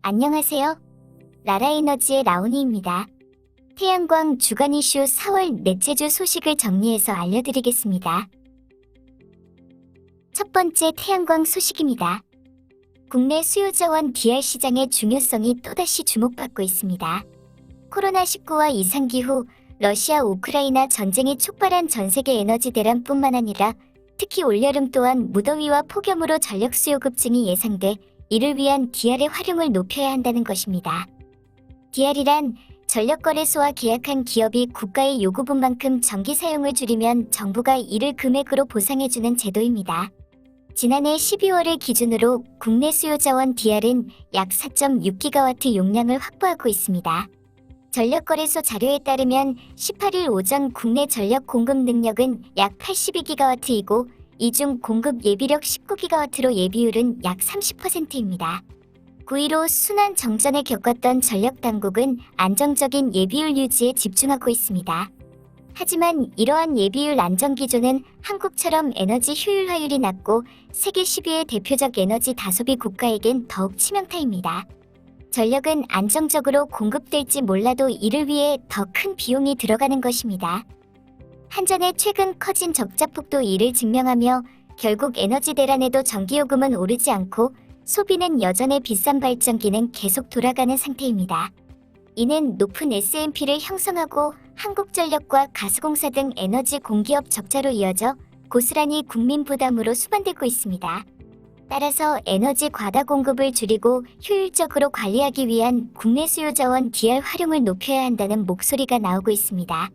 안녕하세요. 라라에너지의 라온이입니다. 태양광 주간 이슈 4월 넷째 주 소식을 정리해서 알려드리겠습니다. 첫 번째 태양광 소식입니다. 국내 수요자원 DR 시장의 중요성이 또다시 주목받고 있습니다. 코로나19와 이상기후, 러시아 우크라이나 전쟁이 촉발한 전세계 에너지 대란뿐만 아니라 특히 올여름 또한 무더위와 폭염으로 전력 수요 급증이 예상돼 이를 위한 DR의 활용을 높여야 한다는 것입니다. DR이란 전력거래소와 계약한 기업이 국가의 요구분만큼 전기 사용을 줄이면 정부가 이를 금액으로 보상해주는 제도입니다. 지난해 12월을 기준으로 국내 수요자원 DR은 약 4.6기가와트 용량을 확보하고 있습니다. 전력거래소 자료에 따르면 18일 오전 국내 전력 공급 능력은 약 82기가와트이고 이 중 공급 예비력 19기가와트로 예비율은 약 30%입니다. 9.15 순환 정전을 겪었던 전력당국은 안정적인 예비율 유지에 집중하고 있습니다. 하지만 이러한 예비율 안정 기조는 한국처럼 에너지 효율화율이 낮고 세계 10위의 대표적 에너지 다소비 국가에겐 더욱 치명타입니다. 전력은 안정적으로 공급될지 몰라도 이를 위해 더 큰 비용이 들어가는 것입니다. 한전의 최근 커진 적자폭도 이를 증명하며 결국 에너지 대란에도 전기요금은 오르지 않고 소비는 여전히 비싼 발전기는 계속 돌아가는 상태입니다. 이는 높은 S&P를 형성하고 한국전력과 가스공사 등 에너지 공기업 적자로 이어져 고스란히 국민 부담으로 수반되고 있습니다. 따라서 에너지 과다 공급을 줄이고 효율적으로 관리하기 위한 국내 수요자원 DR 활용을 높여야 한다는 목소리가 나오고 있습니다.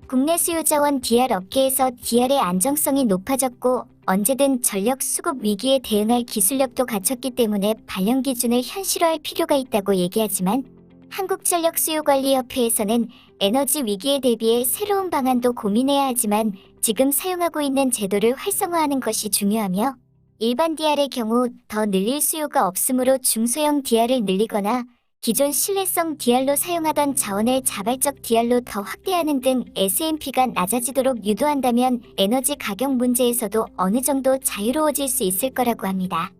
국내 수요자원 DR 업계에서 DR의 안정성이 높아졌고 언제든 전력 수급 위기에 대응할 기술력도 갖췄기 때문에 발령 기준을 현실화할 필요가 있다고 얘기하지만 한국전력수요관리협회에서는 에너지 위기에 대비해 새로운 방안도 고민해야 하지만 지금 사용하고 있는 제도를 활성화하는 것이 중요하며 일반 DR의 경우 더 늘릴 수요가 없으므로 중소형 DR을 늘리거나 기존 신뢰성 DR로 사용하던 자원을 자발적 DR로 더 확대하는 등 S&P가 낮아지도록 유도한다면 에너지 가격 문제에서도 어느 정도 자유로워질 수 있을 거라고 합니다.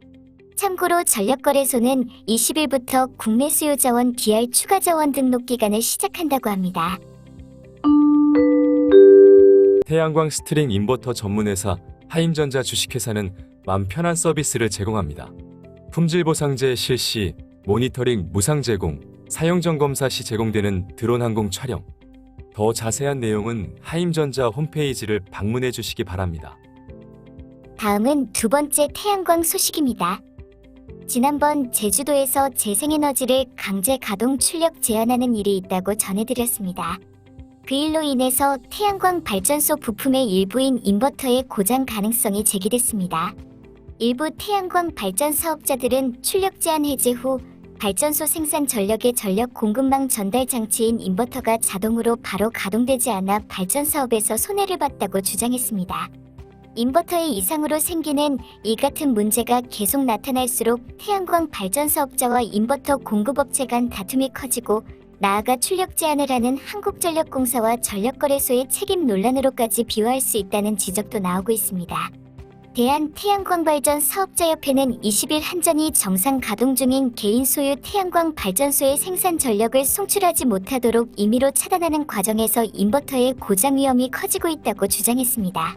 참고로 전력거래소는 20일부터 국내 수요자원 DR 추가 자원 등록 기간을 시작한다고 합니다. 태양광 스트링 인버터 전문회사 하임전자 주식회사는 맘 편한 서비스를 제공합니다. 품질보상제 실시, 모니터링 무상 제공, 사용점검사 시 제공되는 드론 항공 촬영. 더 자세한 내용은 하임전자 홈페이지를 방문해 주시기 바랍니다. 다음은 두 번째 태양광 소식입니다. 지난번 제주도에서 재생에너지를 강제 가동 출력 제한하는 일이 있다고 전해드렸습니다. 그 일로 인해서 태양광 발전소 부품의 일부인 인버터의 고장 가능성이 제기됐습니다. 일부 태양광 발전 사업자들은 출력 제한 해제 후 발전소 생산 전력의 전력 공급망 전달 장치인 인버터가 자동으로 바로 가동되지 않아 발전 사업에서 손해를 봤다고 주장했습니다. 인버터의 이상으로 생기는 이 같은 문제가 계속 나타날수록 태양광 발전 사업자와 인버터 공급업체 간 다툼이 커지고 나아가 출력 제한을 하는 한국전력공사와 전력거래소의 책임 논란으로까지 비화할 수 있다는 지적도 나오고 있습니다. 대한태양광발전 사업자협회는 20일 한전이 정상 가동 중인 개인 소유 태양광 발전소의 생산 전력을 송출하지 못하도록 임의로 차단하는 과정에서 인버터의 고장 위험이 커지고 있다고 주장했습니다.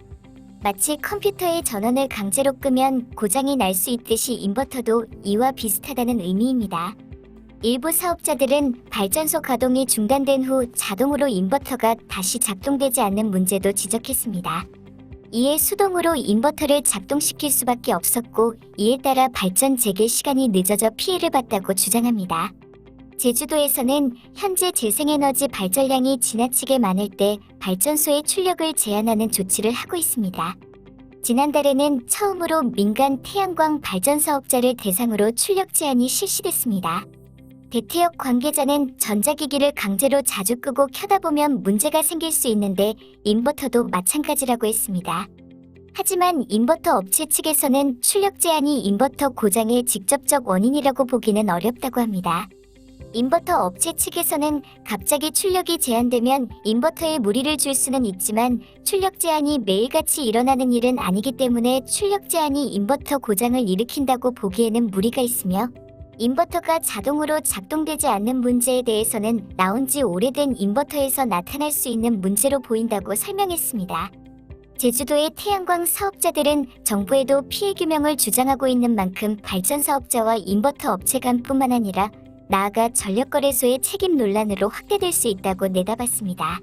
마치 컴퓨터의 전원을 강제로 끄면 고장이 날 수 있듯이 인버터도 이와 비슷하다는 의미입니다. 일부 사업자들은 발전소 가동이 중단된 후 자동으로 인버터가 다시 작동되지 않는 문제도 지적했습니다. 이에 수동으로 인버터를 작동시킬 수밖에 없었고 이에 따라 발전 재개 시간이 늦어져 피해를 봤다고 주장합니다. 제주도에서는 현재 재생에너지 발전량이 지나치게 많을 때 발전소의 출력을 제한하는 조치를 하고 있습니다. 지난달에는 처음으로 민간 태양광 발전 사업자를 대상으로 출력 제한이 실시됐습니다. 대태역 관계자는 전자기기를 강제로 자주 끄고 켜다 보면 문제가 생길 수 있는데 인버터도 마찬가지라고 했습니다. 하지만 인버터 업체 측에서는 출력 제한이 인버터 고장의 직접적 원인이라고 보기는 어렵다고 합니다. 인버터 업체 측에서는 갑자기 출력이 제한되면 인버터에 무리를 줄 수는 있지만 출력 제한이 매일같이 일어나는 일은 아니기 때문에 출력 제한이 인버터 고장을 일으킨다고 보기에는 무리가 있으며 인버터가 자동으로 작동되지 않는 문제에 대해서는 나온 지 오래된 인버터에서 나타날 수 있는 문제로 보인다고 설명했습니다. 제주도의 태양광 사업자들은 정부에도 피해 규명을 주장하고 있는 만큼 발전 사업자와 인버터 업체 간뿐만 아니라 나아가 전력거래소의 책임 논란으로 확대될 수 있다고 내다봤습니다.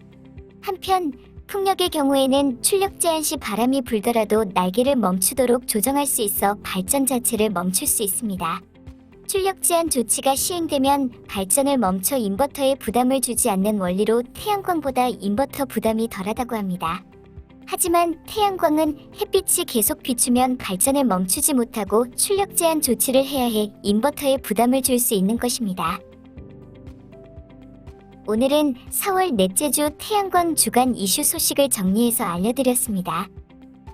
한편 풍력의 경우에는 출력 제한 시 바람이 불더라도 날개를 멈추도록 조정할 수 있어 발전 자체를 멈출 수 있습니다. 출력 제한 조치가 시행되면 발전을 멈춰 인버터에 부담을 주지 않는 원리로 태양광보다 인버터 부담이 덜하다고 합니다. 하지만 태양광은 햇빛이 계속 비추면 발전을 멈추지 못하고 출력 제한 조치를 해야 해 인버터에 부담을 줄 수 있는 것입니다. 오늘은 4월 넷째 주 태양광 주간 이슈 소식을 정리해서 알려드렸습니다.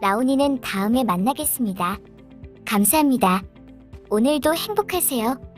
라온이는 다음에 만나겠습니다. 감사합니다. 오늘도 행복하세요.